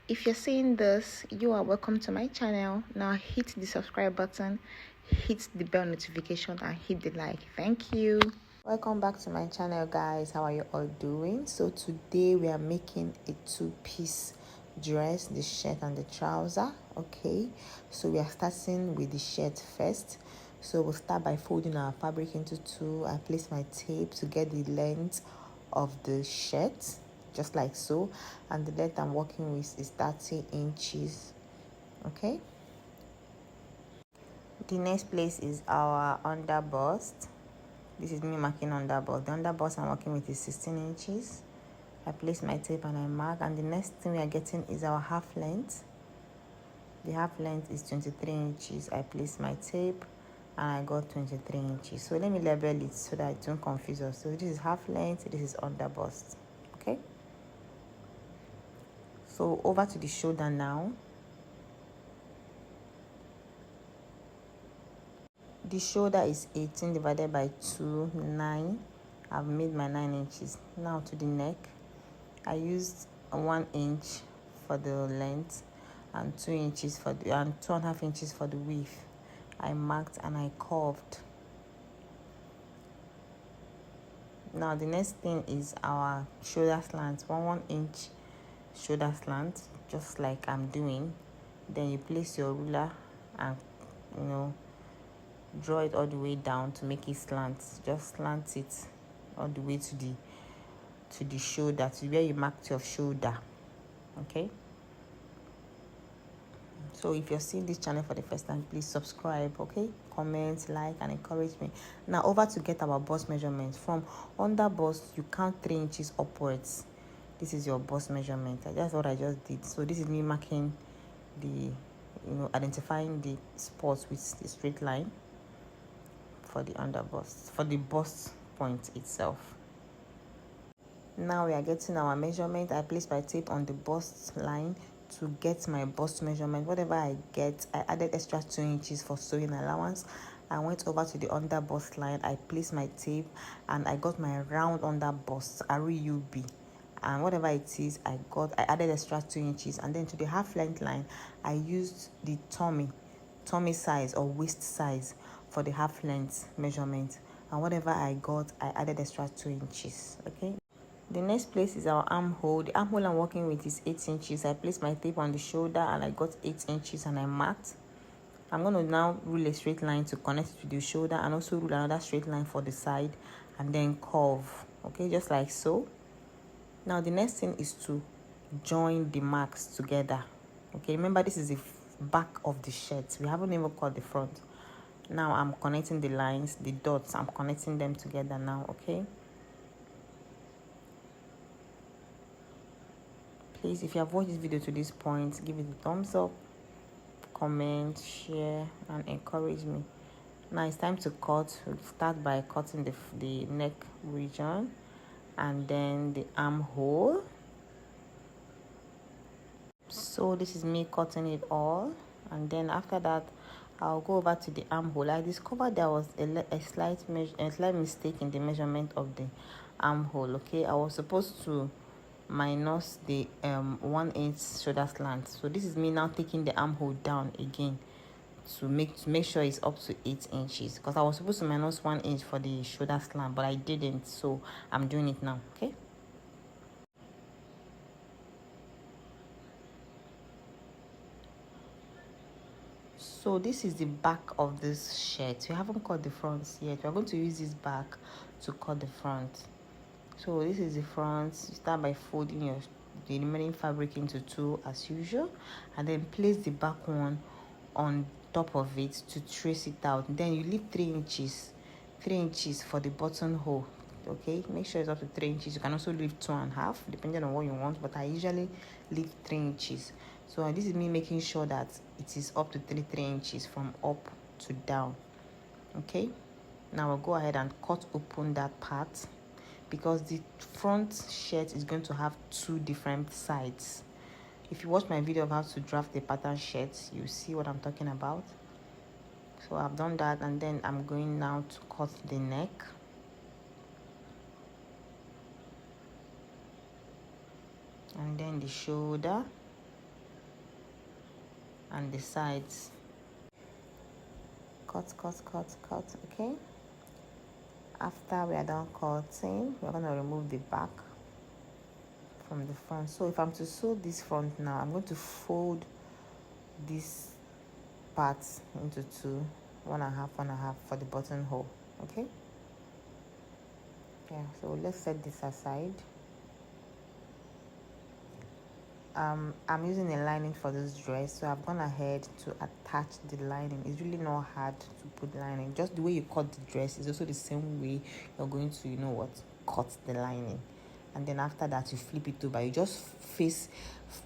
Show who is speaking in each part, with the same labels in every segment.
Speaker 1: If you're seeing this, you are welcome to my channel. Now hit the subscribe button, hit the bell notification, and hit the like. Thank you. Welcome back to my channel, guys. How are you all doing? So today we are making a two-piece dress, the shirt and the trouser. Okay, so we are starting with the shirt first. So we'll start by folding our fabric into two. I place my tape to get the length of the shirt, just like so, and the length I'm working with is 30 inches. Okay, the next place is our under bust. This is me marking under bust. The under bust I'm working with is 16 inches. I place my tape and I mark, and the next thing we are getting is our half length. The half length is 23 inches. I place my tape and I got 23 inches. So let me label it so that it don't confuse us. So this is half length, this is under bust. Okay, so over to the shoulder now. The shoulder is 18 divided by 2, 9. I've made my 9 inches. Now to the neck, I used 1 inch for the length and 2 inches for the and 2.5 inches for the width. I marked and I curved. Now the next thing is our shoulder slant. 1 inch shoulder slant, just like I'm doing. Then you place your ruler and draw it all the way down to make it slant. Just slant it all the way to the shoulder, to where you marked your shoulder. Okay, so if you're seeing this channel for the first time, please subscribe. Okay, comment, like, and encourage me. Now over to get our bust measurement. From under bust, you count 3 inches upwards. This is your bust measurement. That's what I just did. So this is me marking the identifying the spots with the straight line for the under bust, for the bust point itself. Now we are getting our measurement. I place my tape on the bust line to get my bust measurement. Whatever I get, I added extra 2 inches for sewing allowance. I went over to the under bust line. I placed my tape and I got my round under bust, RUB, and whatever it is, I added extra 2 inches. And then to the half length line, I used the tummy size or waist size for the half length measurement, and whatever I got, I added extra 2 inches. Okay, the next place is our armhole. The armhole I'm working with is 8 inches. I placed my tape on the shoulder and I got 8 inches and I marked. I'm going to now rule a straight line to connect it to the shoulder, and also rule another straight line for the side, and then curve. Okay, just like so. Now the next thing is to join the marks together. Okay, remember this is the back of the shirt. We haven't even cut the front. Now I'm connecting the lines, the dots, I'm connecting them together now. Okay, please, if you have watched this video to this point, give it a thumbs up, comment, share, and encourage me. Now it's time to cut. We'll start by cutting the neck region and then the armhole. So this is me cutting it all, and then after that I'll go over to the armhole. I discovered there was a slight mistake in the measurement of the armhole. Okay, I was supposed to minus the 1 inch shoulder slant. So this is me now taking the armhole down again to make sure it's up to 8 inches, because I was supposed to minus 1 inch for the shoulder slant, but I didn't, so I'm doing it now. Okay, so this is the back of this shirt. We haven't cut the front yet. We're going to use this back to cut the front. So this is the front. You start by folding the remaining fabric into two as usual, and then place the back one on top of it to trace it out. Then you leave 3 inches for the buttonhole. Okay, make sure it's up to 3 inches. You can also leave 2.5 depending on what you want, but I usually leave 3 inches. So this is me making sure that it is up to 3 inches from up to down. Okay, now I'll go ahead and cut open that part, because the front shirt is going to have 2 different sides. If you watch my video of how to draft a pattern shirt, you see what I'm talking about. So I've done that, and then I'm going now to cut the neck. And then the shoulder. and the sides. Cut. Okay, after we are done cutting, we're going to remove the back from the front. So if I'm to sew this front now, I'm going to fold this part into two, 1.5 for the buttonhole. Okay, yeah, so let's set this aside. I'm using a lining for this dress, so I've gone ahead to attach the lining. It's really not hard to put lining. Just the way you cut the dress is also the same way you're going to, you know what, cut the lining. And then after that, you flip it over. You just face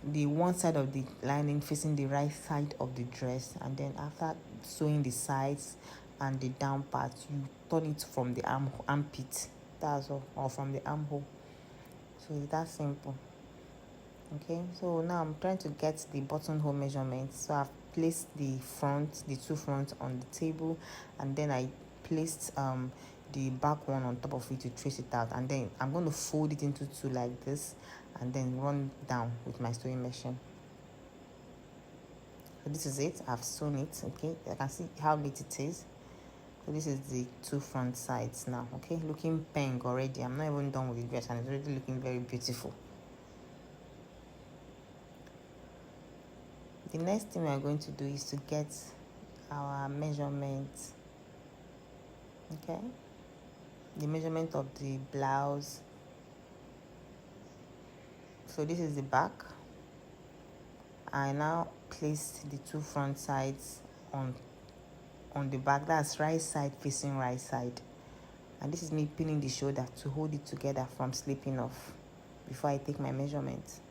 Speaker 1: the one side of the lining facing the right side of the dress, and then after sewing the sides and the down part, you turn it from the armpit. That's all, or from the armhole. So it's that simple. Okay, so now I'm trying to get the buttonhole measurement. So I've placed the two fronts on the table, and then I placed the back one on top of it to trace it out, and then I'm going to fold it into two like this, and then run down with my sewing machine. So this is it. I've sewn it. Okay, I can see how neat it is. So this is the two front sides now. Okay, looking pink already. I'm not even done with the dress, and it's already looking very beautiful. The next thing we are going to do is to get our measurement. Okay, the measurement of the blouse. So this is the back. I now placed the two front sides on the back. That's right side facing right side, and this is me pinning the shoulder to hold it together from slipping off before I take my measurement.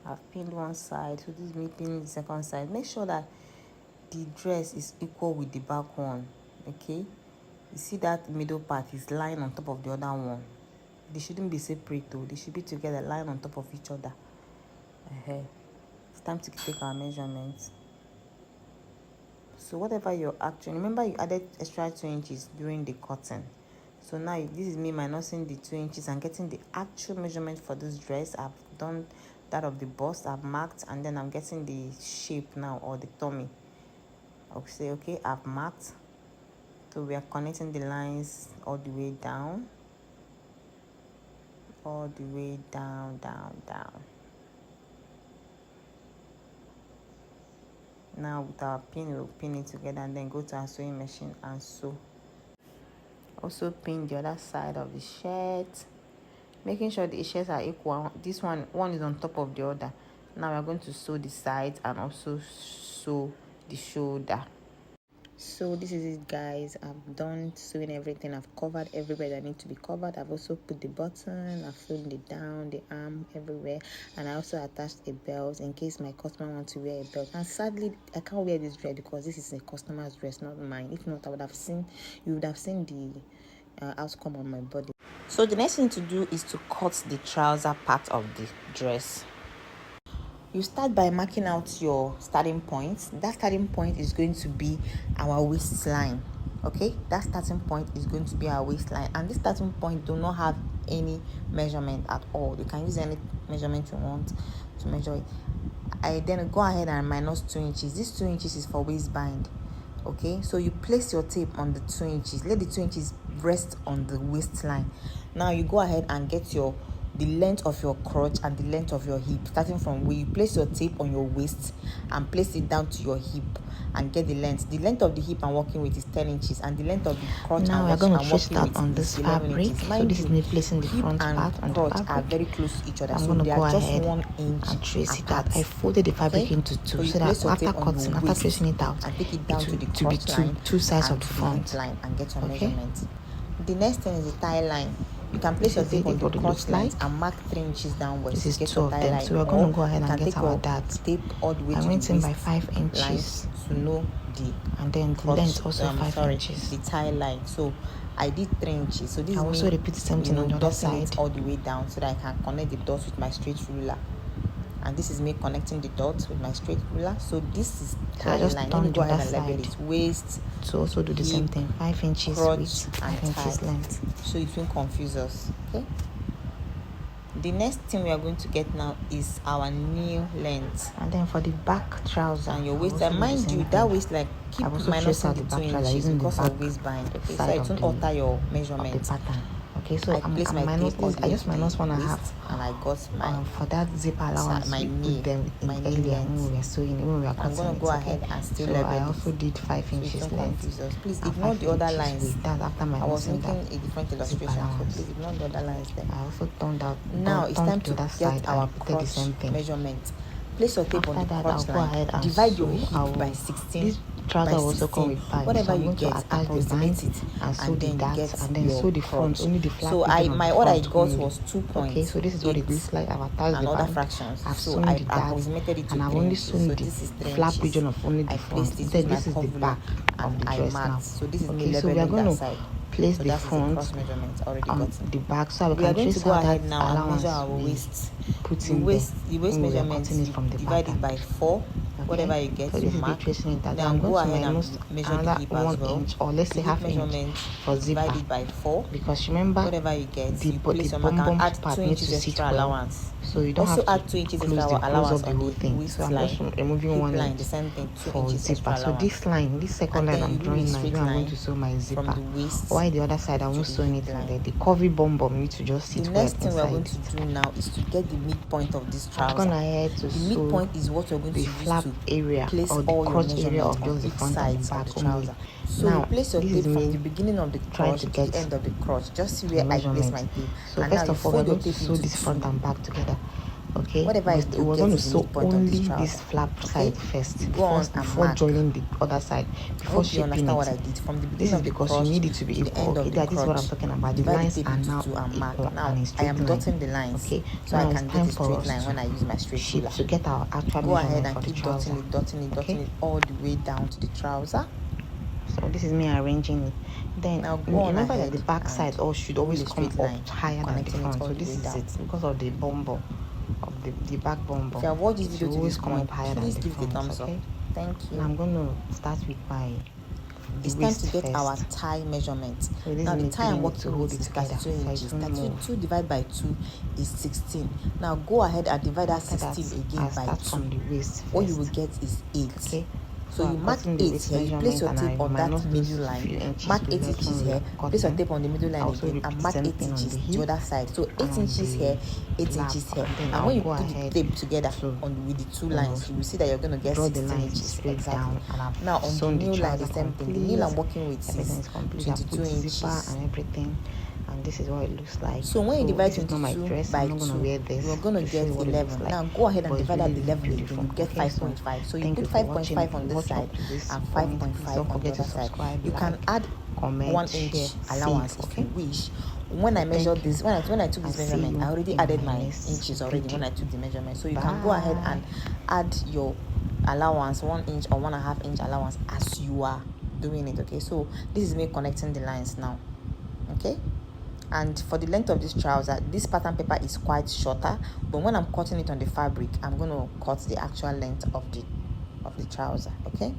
Speaker 1: I've pinned one side, so this is me pinning the second side. Make sure that the dress is equal with the back one. Okay, you see that middle part is lying on top of the other one. They shouldn't be separate though, they should be together, lying on top of each other. It's time to take our measurements. So whatever you're actually, remember you added extra 2 inches during the cutting. So now this is me minusing the 2 inches and getting the actual measurement for this dress. I've done that of the bust, I've marked, and then I'm getting the shape now, or the tummy. I'll say, okay, I've marked. So we are connecting the lines all the way down. All the way down. Now with our pin, we'll pin it together and then go to our sewing machine and sew. Also pin the other side of the shirt, making sure the shirts are equal. This one is on top of the other. Now we are going to sew the sides and also sew the shoulder. So this is it, guys. I've done sewing everything. I've covered everywhere that needs to be covered. I've also put the button, I've sewn it down, the arm, everywhere, and I also attached a belt in case my customer wants to wear a belt. And sadly, I can't wear this dress because this is a customer's dress, not mine. If not, you would have seen the outcome on my body. So the next thing to do is to cut the trouser part of the dress. You start by marking out your starting point. That starting point is going to be our waistline. Okay, that starting point is going to be our waistline, and this starting point do not have any measurement at all. You can use any measurement you want to measure it. I then go ahead and minus 2 inches. This 2 inches is for waistband. Okay, so you place your tape on the 2 inches. Let the 2 inches rest on the waistline. Now you go ahead and get the length of your crotch and the length of your hip, starting from where you place your tape on your waist and place it down to your hip and get the length. The length of the hip I'm working with is 10 inches, and the length of the crotch
Speaker 2: now we're going to trace that on this fabric. So this is me placing the front part on the fabric.
Speaker 1: Are very close to each other,
Speaker 2: I'm
Speaker 1: so
Speaker 2: going to
Speaker 1: they
Speaker 2: go
Speaker 1: are just
Speaker 2: ahead
Speaker 1: 1 inch
Speaker 2: and trace it
Speaker 1: apart.
Speaker 2: out. I folded the fabric into two, so that after cutting, after tracing it out,
Speaker 1: and take it down to the
Speaker 2: to be two sides of the front
Speaker 1: line and get your measurement. The next thing is the tie line. You can place your tape on the crotch lines and mark 3 inches downwards.
Speaker 2: This is 2 of them, so we're going to go ahead and get our dart.
Speaker 1: Tape all the way
Speaker 2: I went in by 5 inches
Speaker 1: to know
Speaker 2: and then the length also 5 inches.
Speaker 1: The tie line. So I did 3 inches. So this
Speaker 2: I
Speaker 1: is
Speaker 2: also repeat the same thing on the other side
Speaker 1: all the way down so that I can connect the dots with my straight ruler. And this is me connecting the dots with my straight ruler. So this is tie line. Let me go ahead and label it. Waist
Speaker 2: to also do the same thing. 5 inches width, 5 inches length.
Speaker 1: So it won't confuse us. Okay. the next thing we are going to get now is our new length.
Speaker 2: And then for the back trouser
Speaker 1: and your waist, and mind you that waist, like, keep minusing the 2 inches because of waistband. Okay, so it won't alter your measurement
Speaker 2: of the pattern. Okay, so
Speaker 1: I place my tape on
Speaker 2: I just minus 1.5,
Speaker 1: and I got my
Speaker 2: for that zip allowance.
Speaker 1: my knee,
Speaker 2: them
Speaker 1: my knee
Speaker 2: earlier
Speaker 1: length.
Speaker 2: when we were sewing, when we were cutting.
Speaker 1: I'm gonna go ahead and still level
Speaker 2: I
Speaker 1: it.
Speaker 2: also did 5 inches
Speaker 1: So
Speaker 2: length.
Speaker 1: please ignore the other lines.
Speaker 2: That after my
Speaker 1: I was making a different illustration, so please ignore the other lines there.
Speaker 2: I also turned out.
Speaker 1: Now it's time to get our crotch measurement. Place your tape on the crotch line. Divide your hip by 16.
Speaker 2: This trouser also come with bags.
Speaker 1: Whatever
Speaker 2: so
Speaker 1: you get, approximate it,
Speaker 2: and sew the darts, and then sew the front. Only the flap.
Speaker 1: So what I got was 2 points.
Speaker 2: Okay, so this is what it looks like. I've attached
Speaker 1: and
Speaker 2: the
Speaker 1: other
Speaker 2: bag.
Speaker 1: fractions.
Speaker 2: I've
Speaker 1: so
Speaker 2: sewn
Speaker 1: I
Speaker 2: the darts,
Speaker 1: approximated it to
Speaker 2: and I've
Speaker 1: 3
Speaker 2: only
Speaker 1: inches.
Speaker 2: sewn
Speaker 1: So
Speaker 2: the
Speaker 1: this is 3
Speaker 2: flap
Speaker 1: inches.
Speaker 2: region of only the front. Then this is the back of the dress now.
Speaker 1: So this is
Speaker 2: okay,
Speaker 1: me
Speaker 2: so we are
Speaker 1: leveling
Speaker 2: going
Speaker 1: that
Speaker 2: to
Speaker 1: side.
Speaker 2: place
Speaker 1: So
Speaker 2: the
Speaker 1: that is
Speaker 2: front
Speaker 1: measurement already
Speaker 2: on
Speaker 1: gotten.
Speaker 2: the back, so we
Speaker 1: are
Speaker 2: can
Speaker 1: going to
Speaker 2: trace
Speaker 1: go
Speaker 2: out
Speaker 1: ahead
Speaker 2: that
Speaker 1: now and
Speaker 2: allowance
Speaker 1: measure our waist.
Speaker 2: Put
Speaker 1: The
Speaker 2: in
Speaker 1: waist
Speaker 2: when we were
Speaker 1: measurement,
Speaker 2: cutting it from the
Speaker 1: divide
Speaker 2: pattern.
Speaker 1: it by 4.
Speaker 2: Okay.
Speaker 1: Whatever you get,
Speaker 2: so
Speaker 1: you
Speaker 2: this is
Speaker 1: mark.
Speaker 2: the tracing it.
Speaker 1: Now
Speaker 2: I'm
Speaker 1: go
Speaker 2: going
Speaker 1: ahead
Speaker 2: to
Speaker 1: and measure the
Speaker 2: another
Speaker 1: hip
Speaker 2: 1
Speaker 1: as well.
Speaker 2: inch, or let's say
Speaker 1: The
Speaker 2: half inch for zipper.
Speaker 1: Divide it by 4.
Speaker 2: Because remember,
Speaker 1: whatever you get,
Speaker 2: the
Speaker 1: you place your
Speaker 2: bum
Speaker 1: mark and add
Speaker 2: part
Speaker 1: 2
Speaker 2: needs
Speaker 1: inches
Speaker 2: to sit
Speaker 1: extra
Speaker 2: well.
Speaker 1: allowance.
Speaker 2: So you don't
Speaker 1: also
Speaker 2: have to
Speaker 1: add 2 inches
Speaker 2: close
Speaker 1: extra allowance
Speaker 2: of the
Speaker 1: on
Speaker 2: whole
Speaker 1: the
Speaker 2: thing.
Speaker 1: waist
Speaker 2: So I'm
Speaker 1: line.
Speaker 2: just removing
Speaker 1: Hip
Speaker 2: 1
Speaker 1: line,
Speaker 2: inch
Speaker 1: the same thing, 2
Speaker 2: for
Speaker 1: inches
Speaker 2: zipper.
Speaker 1: extra
Speaker 2: So this line, this second line I'm drawing now, I'm going to sew my zipper.
Speaker 1: from the waist.
Speaker 2: While the other side I won't sew anything there. The curvy bum needs to just sit
Speaker 1: the
Speaker 2: well
Speaker 1: next thing
Speaker 2: inside.
Speaker 1: we're going to do now is to get the midpoint of this trouser.
Speaker 2: I've gone ahead to
Speaker 1: the
Speaker 2: sew
Speaker 1: midpoint is what you're going to use
Speaker 2: flap
Speaker 1: to
Speaker 2: area
Speaker 1: place
Speaker 2: or the
Speaker 1: all your
Speaker 2: crotch area of
Speaker 1: measurements
Speaker 2: just the front and the back
Speaker 1: of the trouser.
Speaker 2: only.
Speaker 1: So
Speaker 2: now,
Speaker 1: you place your tape from the beginning of the crotch to
Speaker 2: get
Speaker 1: the end of the crotch. Just see where I place my tape.
Speaker 2: So
Speaker 1: and
Speaker 2: first
Speaker 1: now
Speaker 2: of all, we're going to sew this front and back together. Okay,
Speaker 1: whatever
Speaker 2: we're going to sew only this flap side first, before joining the other side, before shaping it.
Speaker 1: What I did from the beginning
Speaker 2: this is
Speaker 1: of the
Speaker 2: because
Speaker 1: crotch
Speaker 2: you need it to be equal. Okay, that is what I'm talking about. The lines are now equal. Now
Speaker 1: I am dotting the lines.
Speaker 2: Okay,
Speaker 1: so I can get a straight line when I use my straight ruler.
Speaker 2: To get our actual
Speaker 1: go ahead
Speaker 2: and
Speaker 1: keep dotting it all the way down to the trouser.
Speaker 2: So this is me arranging it. Then
Speaker 1: now
Speaker 2: remember that the back side should always come up higher than the front. So this is it because of the bumble of the back bumble.
Speaker 1: If you have watched this video
Speaker 2: always come up higher than the
Speaker 1: give
Speaker 2: front.
Speaker 1: It a thumbs up. Thank you.
Speaker 2: Now I'm going to start with my
Speaker 1: it's time to get our tie measurement.
Speaker 2: So
Speaker 1: now the tie I'm working with is
Speaker 2: 32
Speaker 1: inches. 32 divided by 2 is 16. Now go ahead and divide that 16 again by 2.
Speaker 2: From the waist
Speaker 1: what you will get is 8.
Speaker 2: Okay.
Speaker 1: So you mark 8 here, you place your tape on that middle line, mark 8 inches here, place your tape on the middle line again, and mark 8 inches the other side. So 8 inches here, 8 inches here. And when you put the tape together with the 2 lines, you will see that you're going to get 16 inches. Exactly. Now on the new line, the same thing. The new line I'm working with is 22 inches.
Speaker 2: And everything. And this is what it looks like.
Speaker 1: So when you divide 22
Speaker 2: by
Speaker 1: 2,
Speaker 2: you're
Speaker 1: going to get 11. Now go ahead and divide that 11 again. You get 5.5. So you put 5.5 on this side and 5.5 on the other side. You can add 1 inch allowance if you wish. When I measured this, when I took this measurement, I already added my inches already when I took the measurement. So you can go ahead and add your allowance, 1 inch or 1.5 inch allowance as you are doing it. Okay, so this is me connecting the lines now. Okay. And for the length of this trouser, this pattern paper is quite shorter, but when I'm cutting it on the fabric, I'm going to cut the actual length of the trouser. Okay,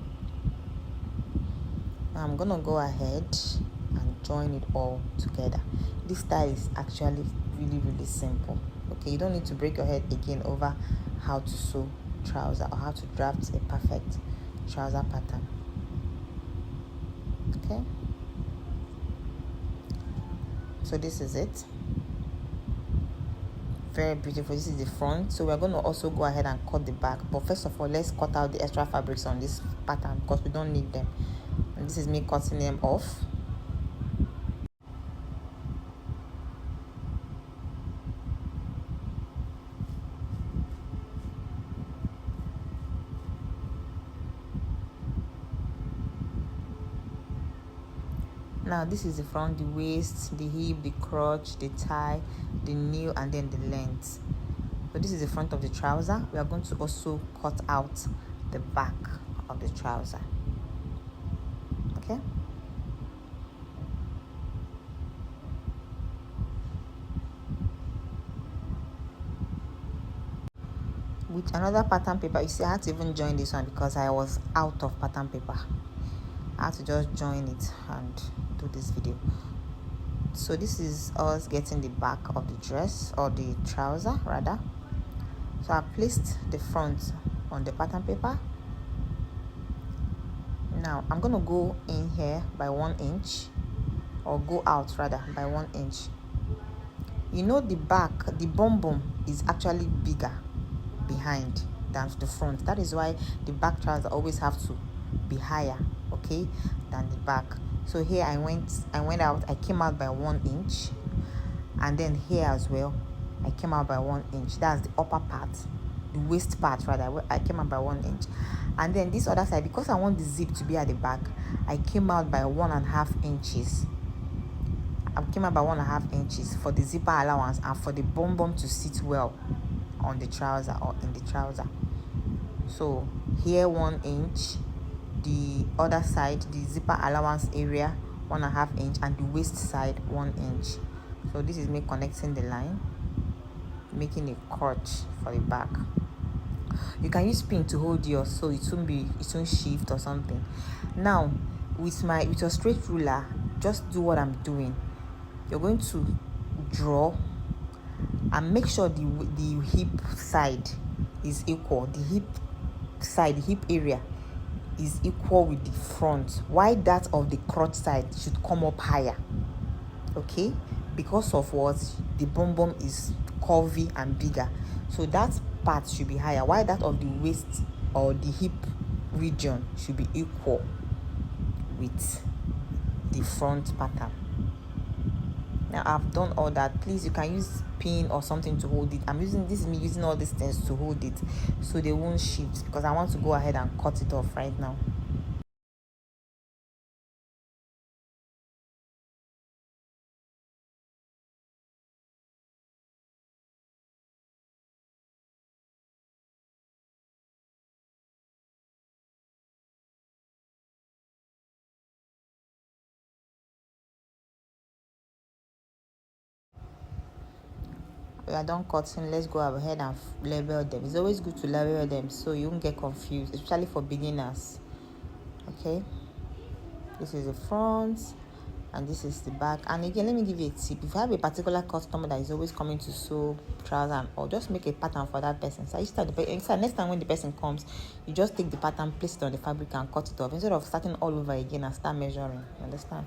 Speaker 1: now I'm going to go ahead and join it all together. This style is actually really simple. Okay, you don't need to break your head again over how to sew trouser or how to draft a perfect trouser pattern. Okay, so this is it. Very beautiful. This is the front. So we're going to also go ahead and cut the back, but first of all, let's cut out the extra fabrics on this pattern because we don't need them. And this is me cutting them off. Now this is the front, the waist, the hip, the crotch, the tie, the nail, and then the length. So this is the front of the trouser. We are going to also cut out the back of the trouser. Okay. With another pattern paper, you see I had to even join this one because I was out of pattern paper. I had to just join it and do this video. So this is us getting the back of the dress, or the trouser rather. So I placed the front on the pattern paper. Now I'm gonna go in here by 1 inch, or go out rather by 1 inch. You know, the back, the bum is actually bigger behind than the front. That is why the back trouser always have to be higher, okay, than the back. So here I went out, I came out by 1 inch, and then here as well I came out by 1 inch. That's the upper part, the waist part rather, where I came out by 1 inch. And then this other side, because I want the zip to be at the back, I came out by 1.5 inches. I came out by 1.5 inches for the zipper allowance and for the bum to sit well on the trouser, or in the trouser. So here 1 inch, the other side, the zipper allowance area 1.5 inch, and the waist side 1 inch. So this is me connecting the line, making a crotch for the back. You can use pin to hold yours so it won't shift or something. Now with your straight ruler, just do what I'm doing. You're going to draw and make sure the hip side is equal. The hip side, the hip area is equal with the front. Why that of the crotch side should come up higher, okay? Because of what? The bum is curvy and bigger, so that part should be higher. Why that of the waist or the hip region should be equal with the front pattern. Now I've done all that. Please, you can use pin or something to hold it. This is me using all these things to hold it so they won't shift, because I want to go ahead and cut it off right now. We are done cutting. Let's go ahead and label them. It's always good to label them so you won't get confused, especially for beginners. Okay, this is the front and this is the back. And again, let me give you a tip. If you have a particular customer that is always coming to sew trousers, or just make a pattern for that person. So next time when the person comes, you just take the pattern, place it on the fabric and cut it off, instead of starting all over again and start measuring. You understand?